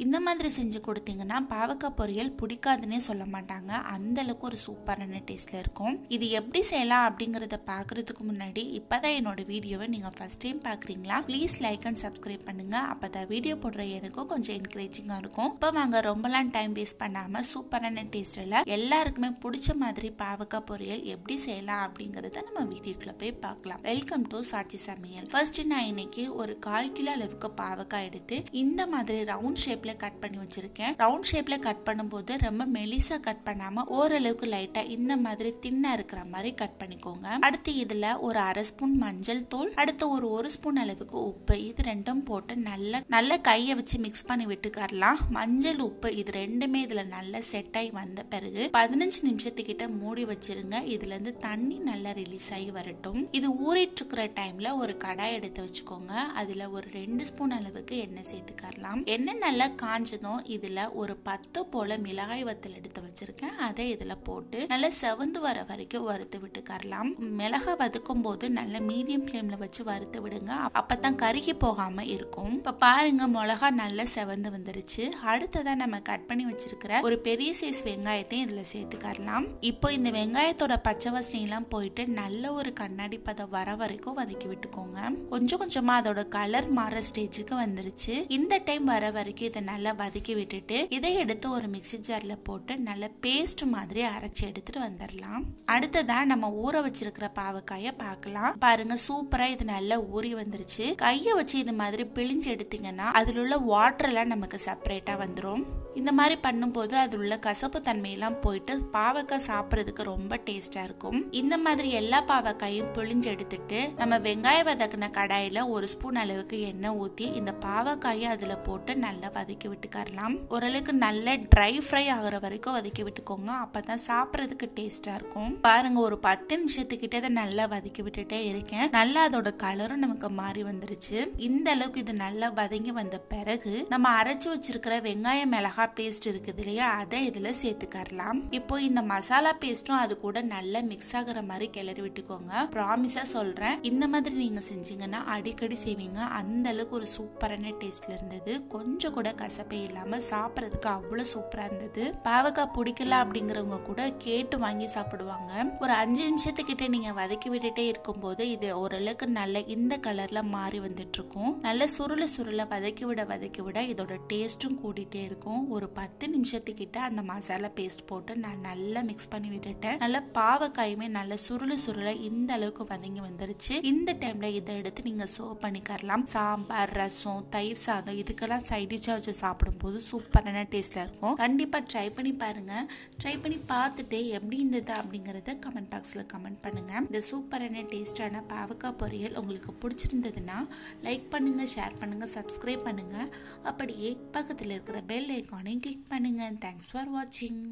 இந்த மாதிரி செஞ்சு கொடுத்தீங்கன்னா பாவக்காய் பொரியல் பிடிக்காதுன்னே சொல்ல மாட்டாங்க. அந்த அளவுக்கு ஒரு சூப்பரான டேஸ்ட்ல இருக்கும். இது எப்படி செய்யலாம் அப்படிங்கறத பாக்குறதுக்கு முன்னாடி இப்பதான் என்னோட வீடியோவை நீங்க ஃபர்ஸ்ட் டைம் பாக்குறீங்களா, ப்ளீஸ் லைக் அண்ட் சப்ஸ்கிரைப் பண்ணுங்க. அப்பதான் வீடியோ போடுற எனக்கும் கொஞ்சம் என்கரேஜிங்கா இருக்கும். இப்போ வாங்க ரொம்பலாம் டைம் வேஸ்ட் பண்ணாம சூப்பரான டேஸ்ட்ல எல்லாருக்குமே பிடிச்ச மாதிரி பாவக்காய் பொரியல் எப்படி செய்யலாம் அப்படிங்கறத நம்ம வீடியோக்குள்ள போய் பார்க்கலாம். வெல்கம் டு சாட்சி சமையல். ஃபர்ஸ்ட் நான் இன்னைக்கு ஒரு 1/4 கிலோ அளவுக்கு பாவக்காய் எடுத்து இந்த மாதிரி ரவுண்ட் ஷேப் கட் பண்ணி வச்சிருக்கேன். ரவுண்ட் ஷேப்ல கட் பண்ணும்போது ரொம்ப மெலிசா கட் பண்ணாம ஓரளவுக்கு லைட்டா இந்த மாதிரி தின்னா இருக்கிற மாதிரி கட் பண்ணிக்கோங்க. அடுத்து இதுல ஒரு 1/2 ஸ்பூன் மஞ்சள் தூள், அடுத்து ஒரு 1 ஸ்பூன் அளவுக்கு உப்பு, இது ரெண்டும் போட்டு நல்ல கையை வச்சு மிக்ஸ் பண்ணி விட்டுக்கறலாம். மஞ்சள் உப்பு இது ரெண்டுமே இதுல நல்லா செட் ஆகி வந்த பிறகு 15 நிமிஷத்துக்கிட்ட மூடி வச்சிருங்க. இதுல இருந்து தண்ணி நல்லா ரிலீஸ் ஆகி வரட்டும். இது ஊறிட்டு இருக்கிற டைம்ல ஒரு கடாய் எடுத்து வச்சுக்கோங்க. அதுல ஒரு 2 ஸ்பூன் அளவுக்கு எண்ணெய் சேர்த்துக்கறலாம். எண்ணெய் நல்லா காஞ்சதும் இதுல ஒரு 10 போல மிளகாய் வத்தல் எடுத்து வச்சிருக்கேன். அதை இதுல போட்டு நல்லா செவந்து வர வரைக்கும் வறுத்து விட்டுக்கறலாம். மிளகாய் வதக்கும் போது நல்ல மீடியம் ஃப்ளேம்ல வச்சு வறுத்து விடுங்க. அப்பதான் கருகி போகாம இருக்கும். இப்ப பாருங்க மிளகா நல்லா செவந்து வந்துருச்சு. அடுத்ததா நம்ம கட் பண்ணி வச்சிருக்கிற ஒரு பெரிய சைஸ் வெங்காயத்தையும் இதுல சேர்த்துக்கறலாம். இப்போ இந்த வெங்காயத்தோட பச்சை வாசனை எல்லாம் போயிட்டு நல்ல ஒரு கண்ணாடி பதம் வர வரைக்கும் வதக்கி விட்டுக்கோங்க. கொஞ்சம் கொஞ்சமா அதோட கலர் மாற ஸ்டேஜுக்கு வந்துருச்சு. இந்த டைம் வர வரைக்கும் இதை நல்லா வதக்கி விட்டுட்டு இதை எடுத்து ஒரு மிக்ஸி ஜார்ல போட்டு நல்ல பேஸ்ட் மாதிரி அரைச்சு எடுத்துட்டு வந்துடலாம். அடுத்ததா நம்ம ஊற வச்சிருக்கிற பாவக்காய பார்க்கலாம். பாருங்க சூப்பரா இது நல்லா ஊறி வந்துருச்சு. கைய வச்சு இது மாதிரி பிழிஞ்சு எடுத்தீங்கன்னா அதுல உள்ள வாட்டர் எல்லாம் நமக்கு செப்பரேட்டா வந்துடும். இந்த மாதிரி பண்ணும்போது அதுல உள்ள கசப்பு தன்மையெல்லாம் போயிட்டு பாவக்காய் சாப்பிட்றதுக்கு ரொம்ப டேஸ்டா இருக்கும். இந்த மாதிரி எல்லா பாவக்காயும் பிழிஞ்சு எடுத்துட்டு நம்ம வெங்காயம் வதக்கின கடாயில 1 ஸ்பூன் அளவுக்கு எண்ணெய் ஊத்தி இந்த பாவக்காயை அதுல போட்டு நல்லா வதக்கி விட்டுக்கறலாம். ஓரளவுக்கு நல்ல ட்ரை ஃப்ரை ஆகுற வரைக்கும் வதக்கி விட்டுக்கோங்க. அப்பதான் சாப்பிட்றதுக்கு டேஸ்டா இருக்கும். பாருங்க ஒரு 10 நிமிஷத்துக்கிட்ட இதை நல்லா வதக்கி விட்டுட்டே இருக்கேன். நல்லா அதோட கலரும் நமக்கு மாறி வந்துருச்சு. இந்த அளவுக்கு இது நல்லா வதங்கி வந்த பிறகு நம்ம அரைச்சு வச்சிருக்கிற வெங்காய மிளகாய் பேஸ்ட் இருக்குது இல்லையா, அதை இதுல சேர்த்துக்கறலாம். இப்போ இந்த மசாலா பேஸ்டும் அது கூட நல்லா மிக்ஸ் ஆகுற மாதிரி கிளறி விட்டுக்கோங்க. ப்ராமிஸா சொல்றேன், இந்த மாதிரி நீங்க செஞ்சீங்கன்னா அடிக்கடி செய்வீங்க. அந்த அளவுக்கு ஒரு சூப்பரான டேஸ்ட்ல இருந்தது. கொஞ்சம் கூட கசப்பே இல்லாம சாப்பிட்றதுக்கு அவ்வளவு சூப்பரா இருந்தது. பாவக்காய் பிடிக்கல அப்படிங்கிறவங்க கூட கேட்டு வாங்கி சாப்பிடுவாங்க. ஒரு 5 நிமிஷத்துக்கிட்ட நீங்க வதக்கி விட்டுட்டே இருக்கும் போது இது ஓரளவுக்கு நல்ல இந்த கலர்ல மாறி வந்துட்டு இருக்கும். நல்ல சுருள வதக்கி விட இதோட டேஸ்டும் கூடிட்டே இருக்கும். ஒரு 10 நிமிஷத்துக்கிட்ட அந்த மசாலா பேஸ்ட் போட்டு நான் நல்லா மிக்ஸ் பண்ணி விட்டுட்டேன். நல்ல பாவக்காயுமே நல்ல சுருள இந்த அளவுக்கு வதங்கி வந்துருச்சு. இந்த டைம்ல இதை எடுத்து நீங்க சர்வ் பண்ணிக்கறலாம். சாம்பார், ரசம், தயிர் சாதம் இதுக்கெல்லாம் சைட் டிஷ்ஷா வச்சு சாப்பிடும் போது சூப்பரான டேஸ்ட்ல இருக்கும். கண்டிப்பா ட்ரை பண்ணி பாருங்க. ட்ரை பண்ணி பார்த்துட்டு எப்படி இருந்தது அப்படிங்கறத கமெண்ட் பாக்ஸ்ல கமெண்ட் பண்ணுங்க. இந்த சூப்பரான டேஸ்டான பாவக்காய் பொரியல் உங்களுக்கு பிடிச்சிருந்ததுன்னா லைக் பண்ணுங்க, ஷேர் பண்ணுங்க, சப்ஸ்கிரைப் பண்ணுங்க. அப்படியே பக்கத்துல இருக்கிற பெல் ஐகானையும் கிளிக் பண்ணுங்க. தேங்க்ஸ் ஃபார் வாட்சிங்.